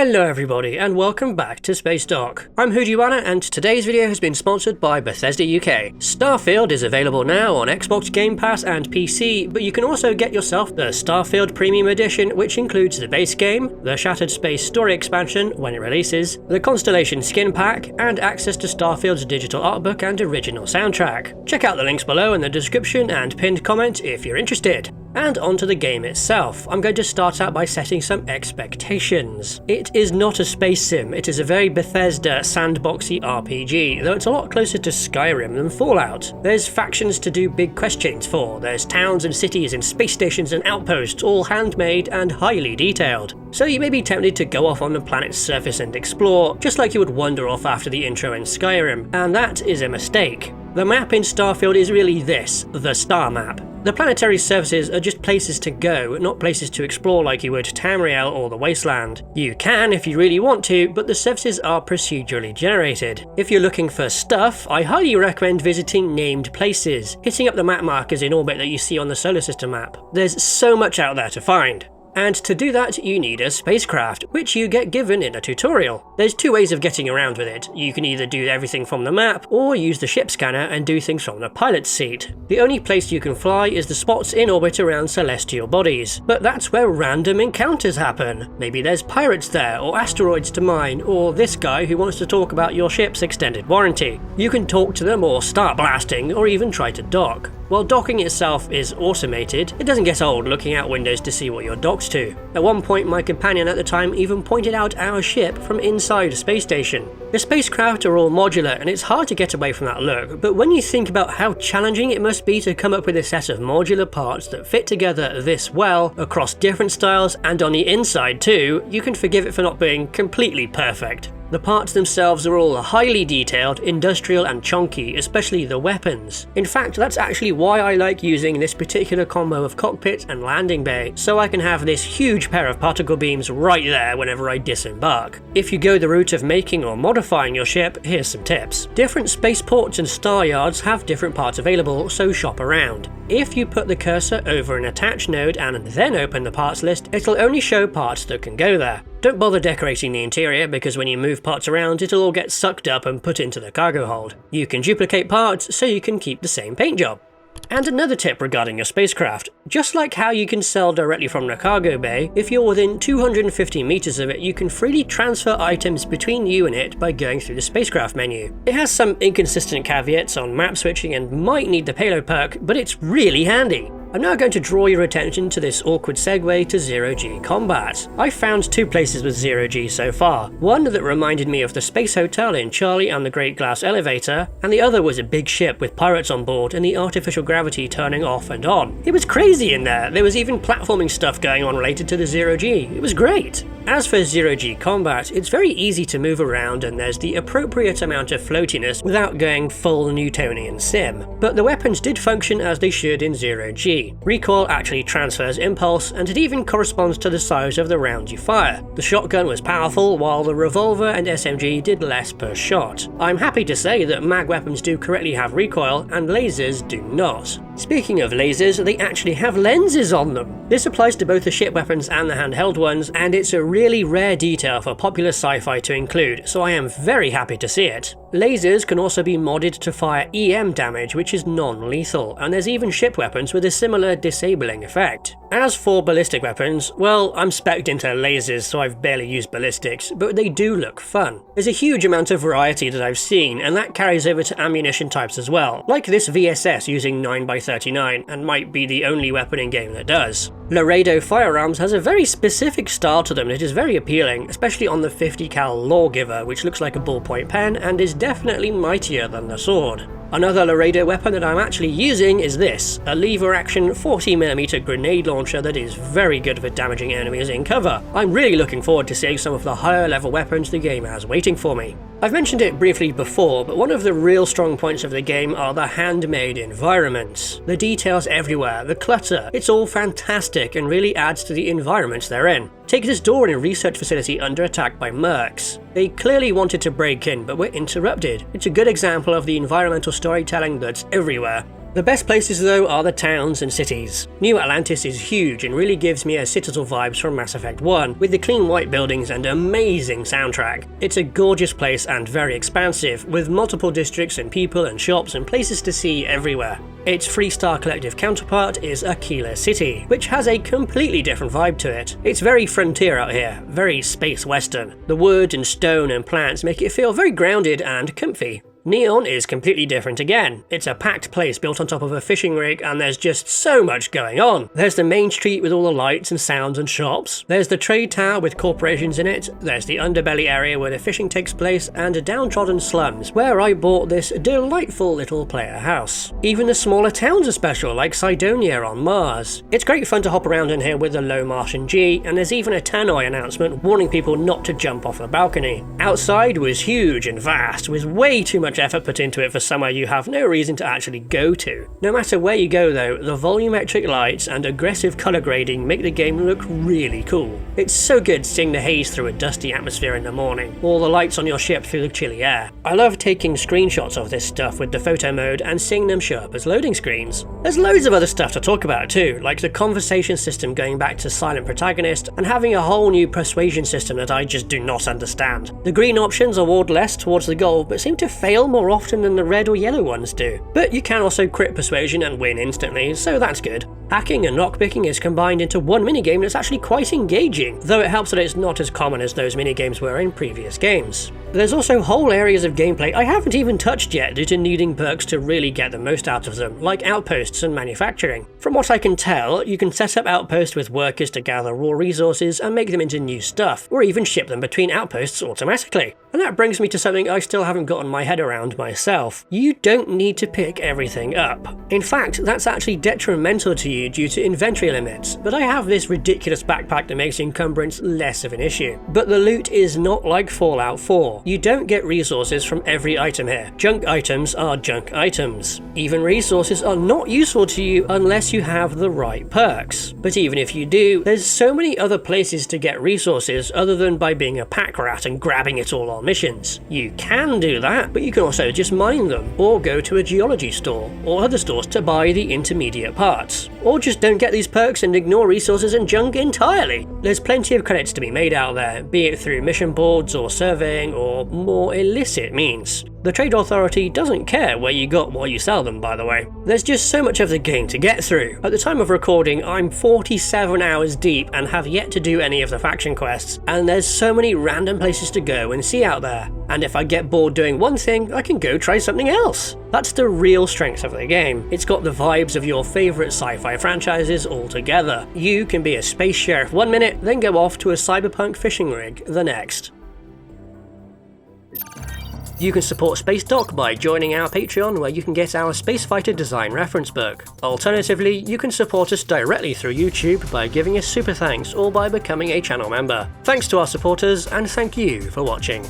Hello everybody and welcome back to Spacedock. I'm Hujiwana and today's video has been sponsored by Bethesda UK. Starfield is available now on Xbox Game Pass and PC, but you can also get yourself the Starfield Premium Edition, which includes the base game, the Shattered Space story expansion when it releases, the Constellation skin pack, and access to Starfield's digital art book and original soundtrack. Check out the links below in the description and pinned comment if you're interested. And onto the game itself. I'm going to start out by setting some expectations. It is not a space sim, it is a very Bethesda sandboxy RPG, though it's a lot closer to Skyrim than Fallout. There's factions to do big questions for, there's towns and cities and space stations and outposts, all handmade and highly detailed. So you may be tempted to go off on the planet's surface and explore, just like you would wander off after the intro in Skyrim, and that is a mistake. The map in Starfield is really this, the star map. The planetary surfaces are just places to go, not places to explore like you would Tamriel or the Wasteland. You can if you really want to, but the surfaces are procedurally generated. If you're looking for stuff, I highly recommend visiting named places, hitting up the map markers in orbit that you see on the solar system map. There's so much out there to find. And to do that, you need a spacecraft, which you get given in a tutorial. There's two ways of getting around with it. You can either do everything from the map, or use the ship scanner and do things from the pilot's seat. The only place you can fly is the spots in orbit around celestial bodies, but that's where random encounters happen. Maybe there's pirates there, or asteroids to mine, or this guy who wants to talk about your ship's extended warranty. You can talk to them or start blasting, or even try to dock. While docking itself is automated, it doesn't get old looking out windows to see what you're docked to. At one point, my companion at the time even pointed out our ship from inside a space station. The spacecraft are all modular and it's hard to get away from that look, but when you think about how challenging it must be to come up with a set of modular parts that fit together this well, across different styles and on the inside too, you can forgive it for not being completely perfect. The parts themselves are all highly detailed, industrial and chunky, especially the weapons. In fact, that's actually why I like using this particular combo of cockpit and landing bay, so I can have this huge pair of particle beams right there whenever I disembark. If you go the route of making or modifying your ship, here's some tips. Different spaceports and star yards have different parts available, so shop around. If you put the cursor over an attach node and then open the parts list, it'll only show parts that can go there. Don't bother decorating the interior because when you move parts around it'll all get sucked up and put into the cargo hold. You can duplicate parts so you can keep the same paint job. And another tip regarding your spacecraft, just like how you can sell directly from the cargo bay, if you're within 250 meters of it you can freely transfer items between you and it by going through the spacecraft menu. It has some inconsistent caveats on map switching and might need the payload perk, but it's really handy. I'm now going to draw your attention to this awkward segue to zero-G combat. I found two places with zero-G so far. One that reminded me of the Space Hotel in Charlie and the Great Glass Elevator, and the other was a big ship with pirates on board and the artificial gravity turning off and on. It was crazy in there, there was even platforming stuff going on related to the zero-G. It was great. As for zero-G combat, it's very easy to move around and there's the appropriate amount of floatiness without going full Newtonian sim. But the weapons did function as they should in zero-G. Recoil actually transfers impulse, and it even corresponds to the size of the round you fire. The shotgun was powerful, while the revolver and SMG did less per shot. I'm happy to say that mag weapons do correctly have recoil, and lasers do not. Speaking of lasers, they actually have lenses on them. This applies to both the ship weapons and the handheld ones, and it's a really rare detail for popular sci-fi to include, so I am very happy to see it. Lasers can also be modded to fire EM damage, which is non-lethal, and there's even ship weapons with a similar disabling effect. As for ballistic weapons, well, I'm spec'd into lasers so I've barely used ballistics, but they do look fun. There's a huge amount of variety that I've seen, and that carries over to ammunition types as well, like this VSS using 9x39, and might be the only weapon in game that does. Laredo Firearms has a very specific style to them that is very appealing, especially on the 50 cal Lawgiver, which looks like a ballpoint pen and is definitely mightier than the sword. Another Laredo weapon that I'm actually using is this, a lever-action 40mm grenade launcher that is very good for damaging enemies in cover. I'm really looking forward to seeing some of the higher level weapons the game has waiting for me. I've mentioned it briefly before, but one of the real strong points of the game are the handmade environments. The details everywhere, the clutter, it's all fantastic and really adds to the environments they're in. Take this door in a research facility under attack by mercs. They clearly wanted to break in, but were interrupted. It's a good example of the environmental storytelling that's everywhere. The best places though are the towns and cities. New Atlantis is huge and really gives me a Citadel vibes from Mass Effect 1, with the clean white buildings and amazing soundtrack. It's a gorgeous place and very expansive, with multiple districts and people and shops and places to see everywhere. Its Freestar Collective counterpart is Aquila City, which has a completely different vibe to it. It's very frontier out here, very space western. The wood and stone and plants make it feel very grounded and comfy. Neon is completely different again. It's a packed place built on top of a fishing rig and there's just so much going on. There's the main street with all the lights and sounds and shops. There's the trade tower with corporations in it. There's the underbelly area where the fishing takes place and downtrodden slums where I bought this delightful little player house. Even the smaller towns are special, like Cydonia on Mars. It's great fun to hop around in here with the low Martian G, and there's even a tannoy announcement warning people not to jump off the balcony. Outside was huge and vast, with way too much effort put into it for somewhere you have no reason to actually go to. No matter where you go though, the volumetric lights and aggressive colour grading make the game look really cool. It's so good seeing the haze through a dusty atmosphere in the morning, or the lights on your ship through the chilly air. I love taking screenshots of this stuff with the photo mode and seeing them show up as loading screens. There's loads of other stuff to talk about too, like the conversation system going back to silent protagonist and having a whole new persuasion system that I just do not understand. The green options award less towards the goal but seem to fail more often than the red or yellow ones do. But you can also crit persuasion and win instantly, so that's good. Hacking and lockpicking is combined into one minigame that's actually quite engaging, though it helps that it's not as common as those minigames were in previous games. There's also whole areas of gameplay I haven't even touched yet due to needing perks to really get the most out of them, like outposts and manufacturing. From what I can tell, you can set up outposts with workers to gather raw resources and make them into new stuff, or even ship them between outposts automatically. And that brings me to something I still haven't gotten my head around myself. You don't need to pick everything up. In fact, that's actually detrimental to you due to inventory limits, but I have this ridiculous backpack that makes encumbrance less of an issue. But the loot is not like Fallout 4. You don't get resources from every item here. Junk items are junk items. Even resources are not useful to you unless you have the right perks. But even if you do, there's so many other places to get resources other than by being a pack rat and grabbing it all on missions. You can do that, but you can also just mine them, or go to a geology store, or other stores to buy the intermediate parts. Or just don't get these perks and ignore resources and junk entirely. There's plenty of credits to be made out there, be it through mission boards or surveying or more illicit means. The Trade Authority doesn't care where you got what you sell them, by the way. There's just so much of the game to get through. At the time of recording, I'm 47 hours deep and have yet to do any of the faction quests, and there's so many random places to go and see out there. And if I get bored doing one thing, I can go try something else. That's the real strength of the game. It's got the vibes of your favourite sci-fi franchises all together. You can be a space sheriff one minute, then go off to a cyberpunk fishing rig the next. You can support Spacedock by joining our Patreon, where you can get our Space Fighter design reference book. Alternatively, you can support us directly through YouTube by giving us super thanks or by becoming a channel member. Thanks to our supporters, and thank you for watching.